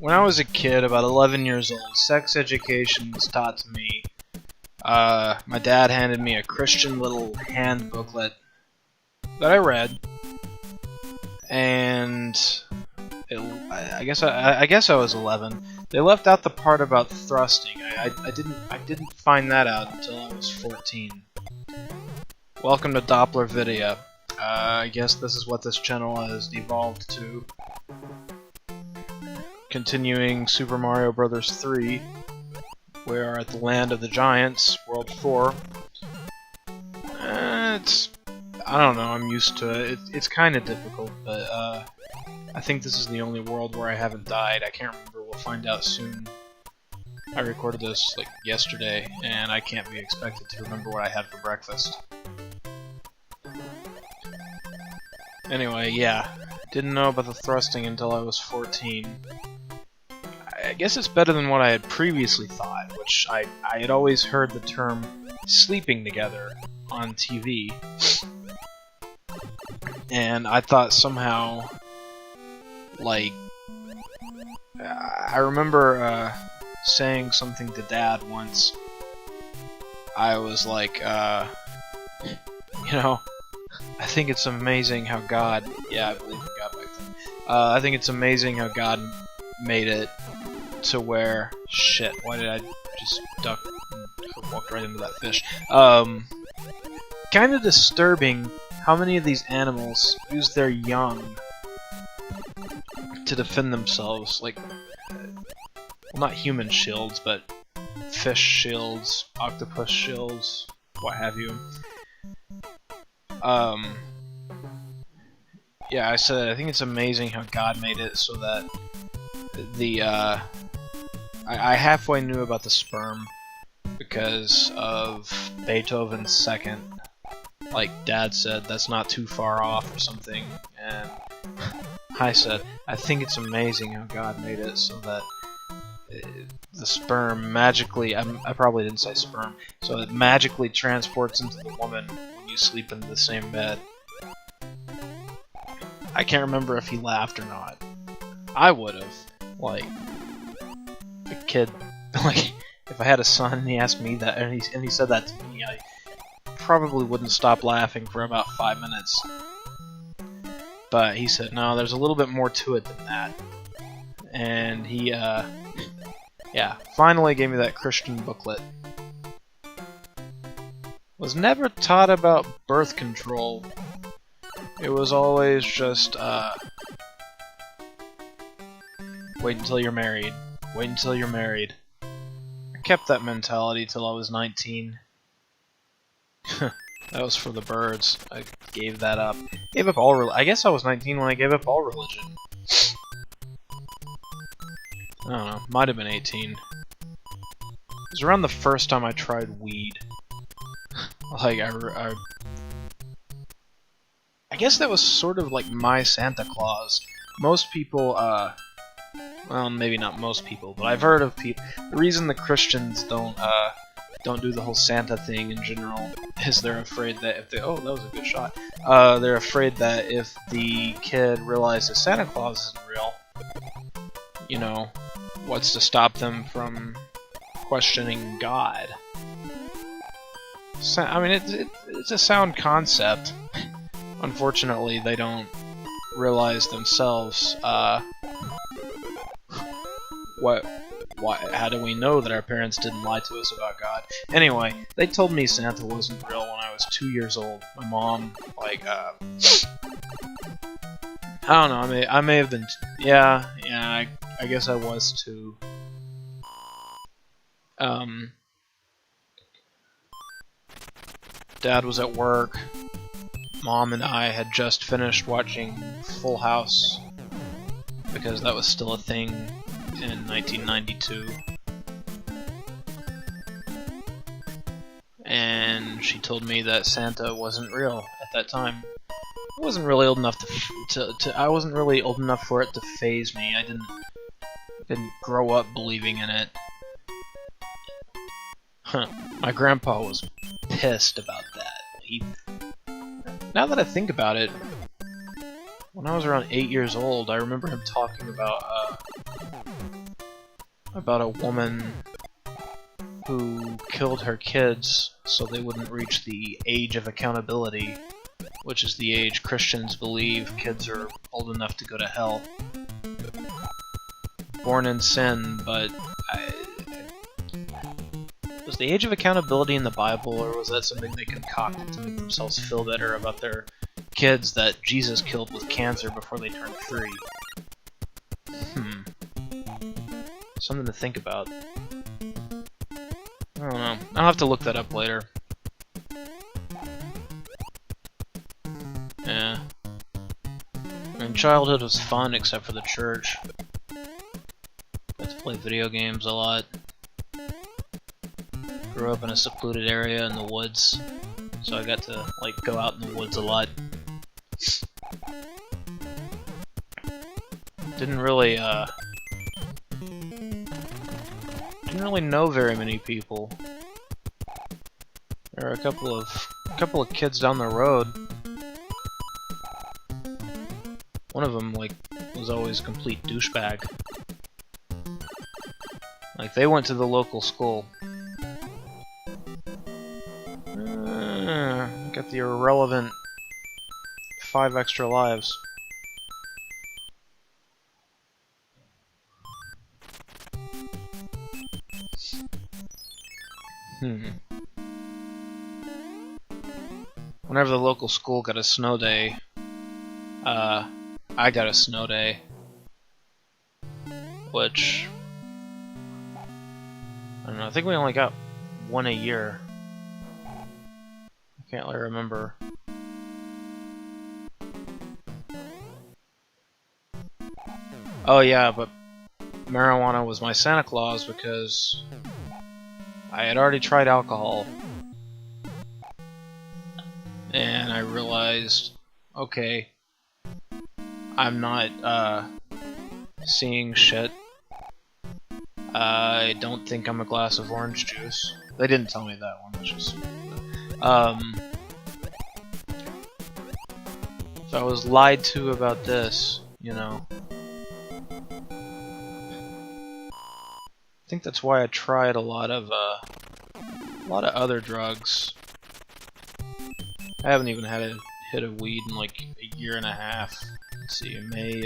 when I was a kid, about 11 years old, sex education was taught to me. My dad handed me a Christian little hand booklet that I read, and I guess I was 11. They left out the part about thrusting. I didn't find that out until I was 14. Welcome to DopplerVidya. I guess this is what this channel has evolved to. Continuing Super Mario Bros. 3. We are at the land of the giants, World 4. I don't know, I'm used to it. It's kind of difficult, but I think this is the only world where I haven't died. I can't remember, we'll find out soon. I recorded this like yesterday, and I can't be expected to remember what I had for breakfast. Anyway, yeah, didn't know about the thrusting until I was 14. I guess it's better than what I had previously thought, which I had always heard the term sleeping together on TV. And I thought somehow, like, I remember saying something to Dad once. I was like, you know, I think it's amazing how God, yeah, I believe in God back then. I think it's amazing how God made it to where, shit, why did I just duck and walked right into that fish? Kind of disturbing how many of these animals use their young to defend themselves, like, well, not human shields, but fish shields, octopus shields, what have you. Yeah, I said I think it's amazing how God made it so that the, I halfway knew about the sperm because of Beethoven's second. Like Dad said, that's not too far off or something, and I said, I think it's amazing how God made it so that the sperm magically, I probably didn't say sperm, so it magically transports into the woman when you sleep in the same bed. I can't remember if he laughed or not. I would've. Like, a kid, like, if I had a son and he asked me that, and he said that to me, I probably wouldn't stop laughing for about 5 minutes. But he said, no, there's a little bit more to it than that. And he, yeah, finally gave me that Christian booklet. Was never taught about birth control. It was always just, wait until you're married. Wait until you're married. I kept that mentality till I was 19. That was for the birds. I gave that up. Gave up all I guess I was 19 when I gave up all religion. I don't know. Might have been 18. It was around the first time I tried weed. Like, I guess that was sort of like my Santa Claus. Most people, well, maybe not most people, but I've heard of people. The reason the Christians don't do the whole Santa thing in general is they're afraid that if they, oh, that was a good shot. They're afraid that if the kid realizes Santa Claus isn't real, you know, what's to stop them from questioning God? I mean, it's a sound concept. Unfortunately, they don't realize themselves, how do we know that our parents didn't lie to us about God? Anyway, they told me Santa wasn't real when I was 2 years old. My mom, like, I don't know, I may have been, yeah, I guess I was too. Dad was at work. Mom and I had just finished watching Full House, because that was still a thing in 1992. And she told me that Santa wasn't real at that time. I wasn't really old enough I wasn't really old enough for it to faze me. I didn't grow up believing in it. Huh. My grandpa was pissed about that. Now that I think about it, when I was around 8 years old, I remember him talking about about a woman who killed her kids so they wouldn't reach the age of accountability, which is the age Christians believe kids are old enough to go to hell. Born in sin, but was the age of accountability in the Bible, or was that something they concocted to make themselves feel better about their kids that Jesus killed with cancer before they turned 3? Something to think about. I don't know. I'll have to look that up later. Yeah. I mean, childhood was fun except for the church. Got to play video games a lot. Grew up in a secluded area in the woods, so I got to like go out in the woods a lot. Didn't really know very many people. There were a couple of kids down the road. One of them like was always a complete douchebag. Like they went to the local school. Got the irrelevant 5 extra lives. Whenever the local school got a snow day, I got a snow day, which I don't know. I think we only got one a year. I can't really remember. Oh yeah, but marijuana was my Santa Claus because I had already tried alcohol. And I realized, okay, I'm not seeing shit. I don't think I'm a glass of orange juice. They didn't tell me that one, which is so I was lied to about this, you know. I think that's why I tried a lot of other drugs. I haven't even had a hit of weed in like a year and a half. Let's see, May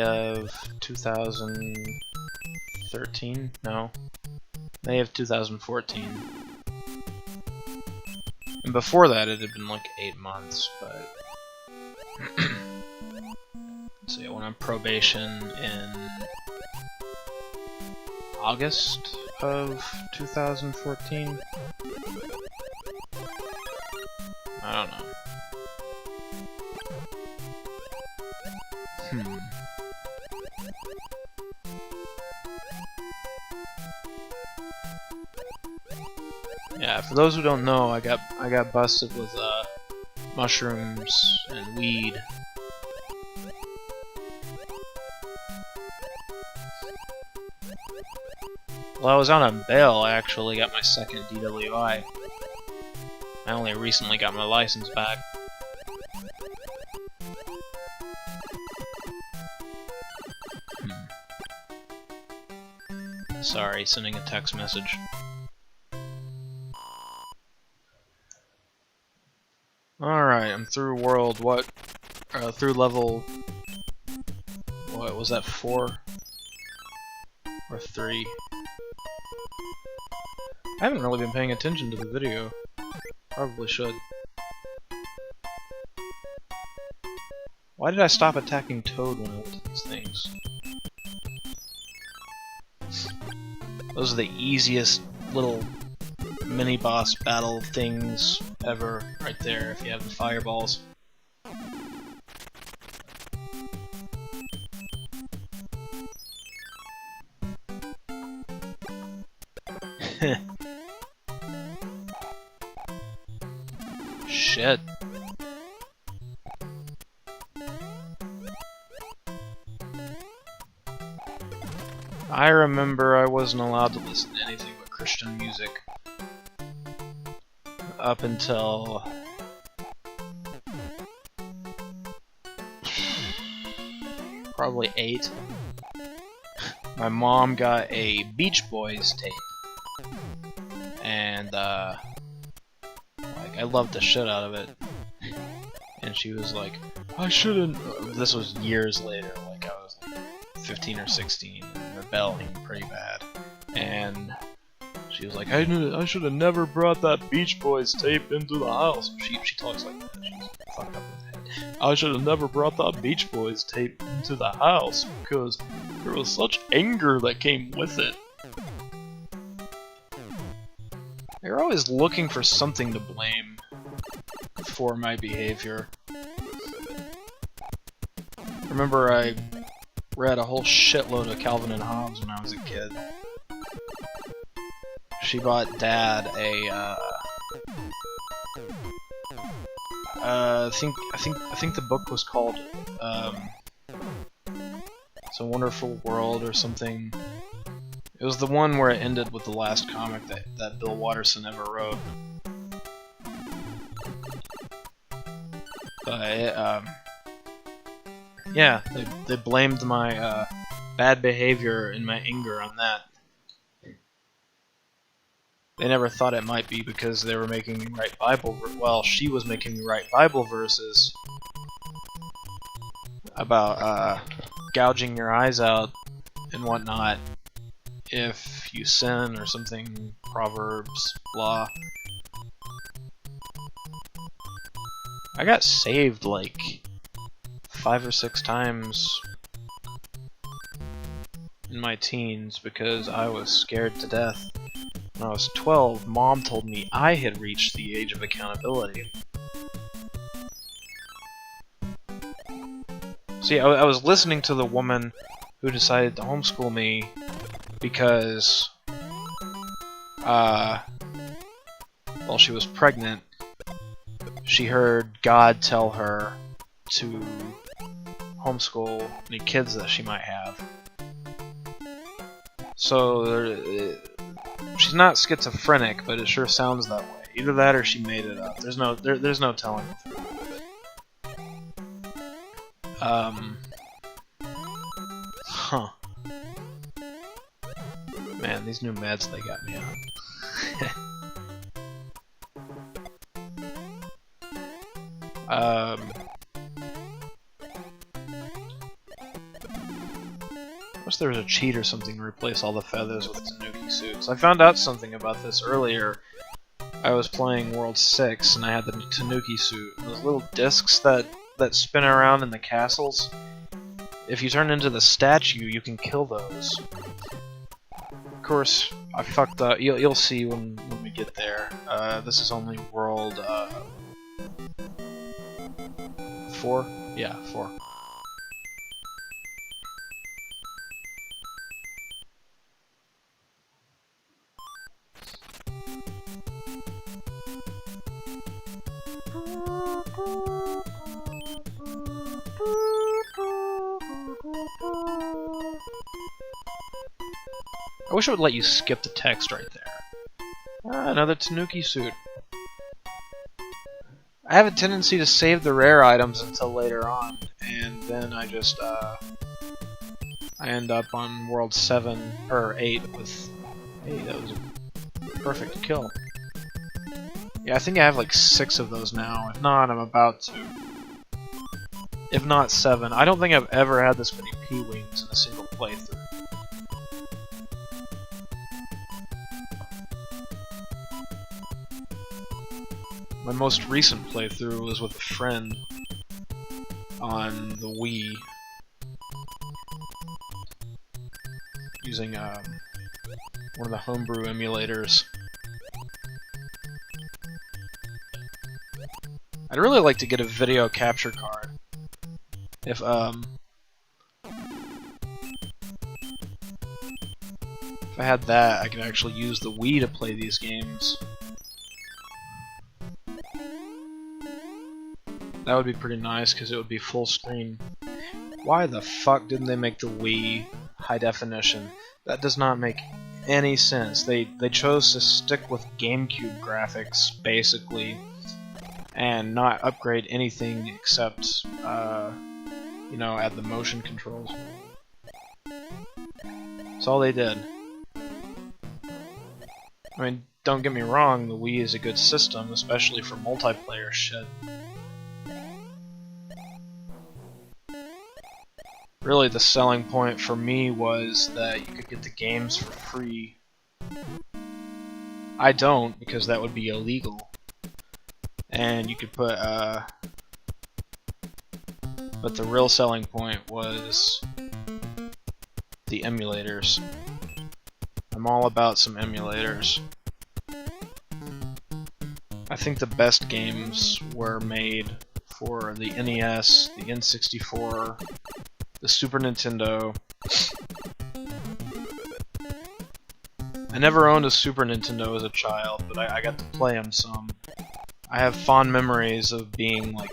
of 2013? No. May of 2014. And before that it had been like 8 months, but let's see, I went on probation in August of 2014? I don't know. Yeah, for those who don't know, I got busted with mushrooms and weed. Well, I was out on bail. I actually got my second DWI. I only recently got my license back. Sorry, sending a text message. Alright, I'm through world, through level, what was that, 4? Or 3? I haven't really been paying attention to the video. Probably should. Why did I stop attacking Toad when I went to these things? Those are the easiest little mini-boss battle things ever, right there, if you have the fireballs. Shit. I remember I wasn't allowed to listen to anything but Christian music up until probably 8. My mom got a Beach Boys tape. And, like, I loved the shit out of it. And she was like, I shouldn't. This was years later, like I was like 15 or 16, and rebelling pretty bad. And she was like, I should have never brought that Beach Boys tape into the house. She talks like that. She's fucked up in the head. I should have never brought that Beach Boys tape into the house because there was such anger that came with it. They're always looking for something to blame for my behavior. Remember, I read a whole shitload of Calvin and Hobbes when I was a kid. She bought Dad a I think the book was called It's a Wonderful World or something. It was the one where it ended with the last comic that Bill Watterson ever wrote. But yeah, they blamed my bad behavior and my anger on that. They never thought it might be because they were making me write well, she was making me write Bible verses about gouging your eyes out and whatnot if you sin or something, Proverbs, blah. I got saved like 5 or 6 times in my teens because I was scared to death. When I was 12, Mom told me I had reached the age of accountability. See, I was listening to the woman who decided to homeschool me because, while she was pregnant, she heard God tell her to homeschool any kids that she might have. So, she's not schizophrenic, but it sure sounds that way. Either that or she made it up. There's no telling with it. Huh. Man, these new meds they got me on. I wish there was a cheat or something to replace all the feathers with Tanuki suits. I found out something about this earlier. I was playing World 6 and I had the Tanuki suit. And those little discs that spin around in the castles, if you turn into the statue, you can kill those. Of course, I fucked up. You'll see when we get there. This is only World 4? Yeah, 4. I wish it would let you skip the text right there. Another Tanuki suit. I have a tendency to save the rare items until later on, and then I just, I end up on World 7, or 8 with... Hey, that was a perfect kill. Yeah, I think I have like 6 of those now. If not, I'm about to. If not 7. I don't think I've ever had this many P-Wings in a single playthrough. My most recent playthrough was with a friend on the Wii, using one of the homebrew emulators. I'd really like to get a video capture card. If I had that, I could actually use the Wii to play these games. That would be pretty nice, because it would be full screen. Why the fuck didn't they make the Wii high definition? That does not make any sense. They chose to stick with GameCube graphics, basically, and not upgrade anything except you know, add the motion controls. That's all they did. I mean, don't get me wrong, the Wii is a good system, especially for multiplayer shit. Really, the selling point for me was that you could get the games for free. I don't, because that would be illegal. And you could put, but the real selling point was the emulators. I'm all about some emulators. I think the best games were made for the NES, the N64, the Super Nintendo. I never owned a Super Nintendo as a child, but I got to play them some. I have fond memories of being like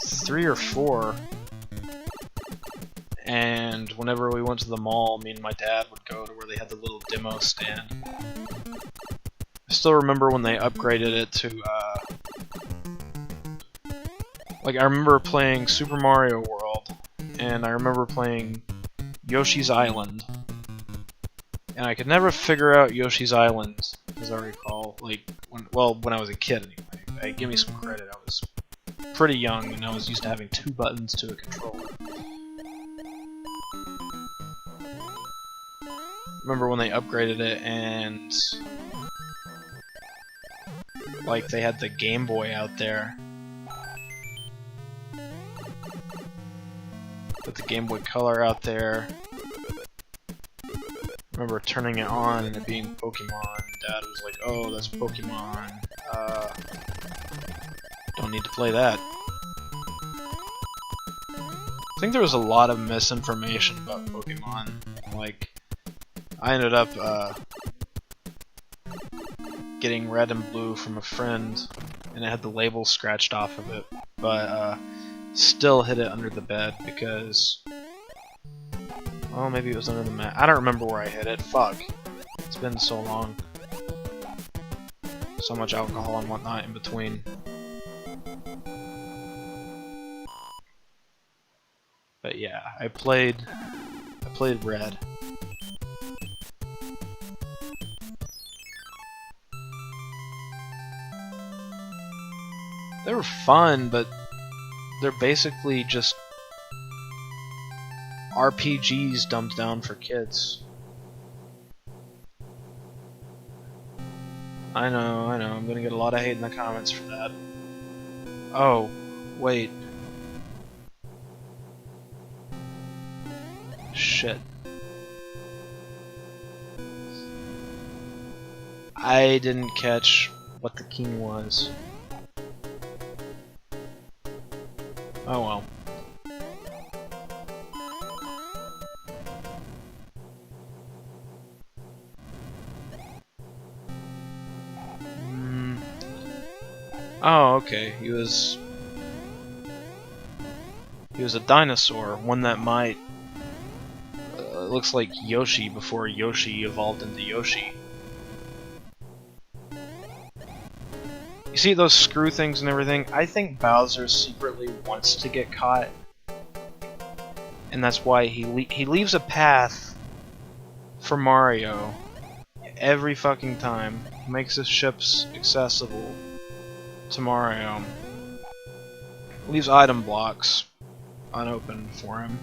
3 or 4, and whenever we went to the mall, me and my dad would go to where they had the little demo stand. I still remember when they upgraded it to, like, I remember playing Super Mario World, and I remember playing Yoshi's Island, and I could never figure out Yoshi's Island, as I recall, like, when I was a kid anyway. Give me some credit, I was pretty young, and I was used to having 2 buttons to a controller. Remember when they upgraded it, and like they had the Game Boy out there. Put the Game Boy Color out there. Remember turning it on and it being Pokemon. Dad was like, "Oh, that's Pokemon. Don't need to play that." I think there was a lot of misinformation about Pokemon. Like, I ended up getting red and blue from a friend, and it had the label scratched off of it, but still hid it under the bed because, well, maybe it was under the mat. I don't remember where I hid it. Fuck. It's been so long. So much alcohol and whatnot in between. But yeah, I played Red. They were fun, but they're basically just RPGs dumbed down for kids. I know, I'm gonna get a lot of hate in the comments for that. Oh, wait. Shit. I didn't catch what the king was. Oh well. Oh, okay. He was a dinosaur, one that might looks like Yoshi before Yoshi evolved into Yoshi. You see those screw things and everything? I think Bowser secretly wants to get caught, and that's why he leaves a path for Mario every fucking time. He makes his ships accessible to Mario. Leaves item blocks unopened for him.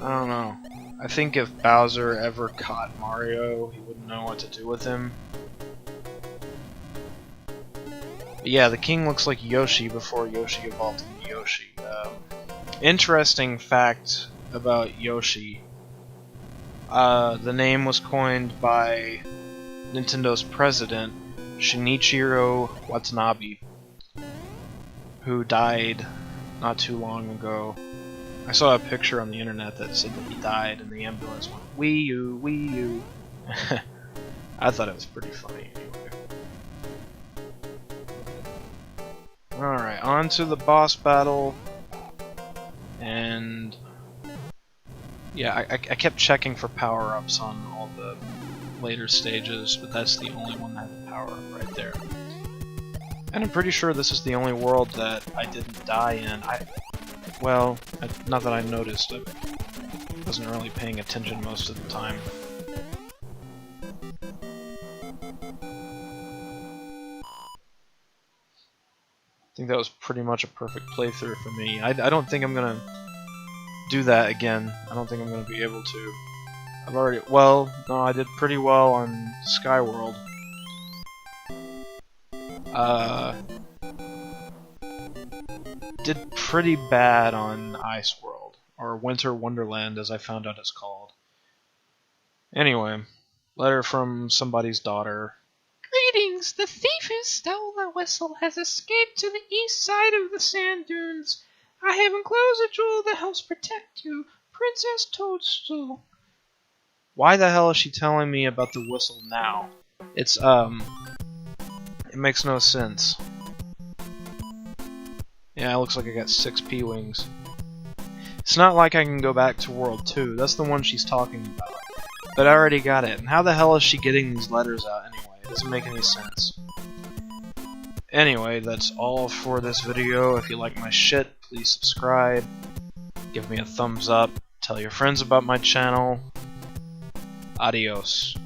I don't know. I think if Bowser ever caught Mario, he wouldn't know what to do with him. But yeah, the king looks like Yoshi before Yoshi evolved into Yoshi. Interesting fact about Yoshi. The name was coined by Nintendo's president, Shinichiro Watanabe, who died not too long ago. I saw a picture on the internet that said that he died and the ambulance went, Wii U, Wii U. I thought it was pretty funny anyway. Alright, on to the boss battle. And yeah, I kept checking for power-ups on all the later stages, but that's the only one that had the power-up right there. And I'm pretty sure this is the only world that I didn't die in. Well, not that I noticed. I wasn't really paying attention most of the time. I think that was pretty much a perfect playthrough for me. I don't think I'm gonna do that again. I don't think I'm gonna be able to. I've already... Well, no, I did pretty well on Skyworld. Did pretty bad on Ice World, or Winter Wonderland as I found out it's called. Anyway, letter from somebody's daughter. Greetings! The thief who stole the whistle has escaped to the east side of the sand dunes. I have enclosed a jewel that helps protect you, Princess Toadstool. Why the hell is she telling me about the whistle now? It's, it makes no sense. Yeah, it looks like I got 6 P-Wings. It's not like I can go back to World 2. That's the one she's talking about. But I already got it. And how the hell is she getting these letters out anyway? It doesn't make any sense. Anyway, that's all for this video. If you like my shit, please subscribe. Give me a thumbs up. Tell your friends about my channel. Adios.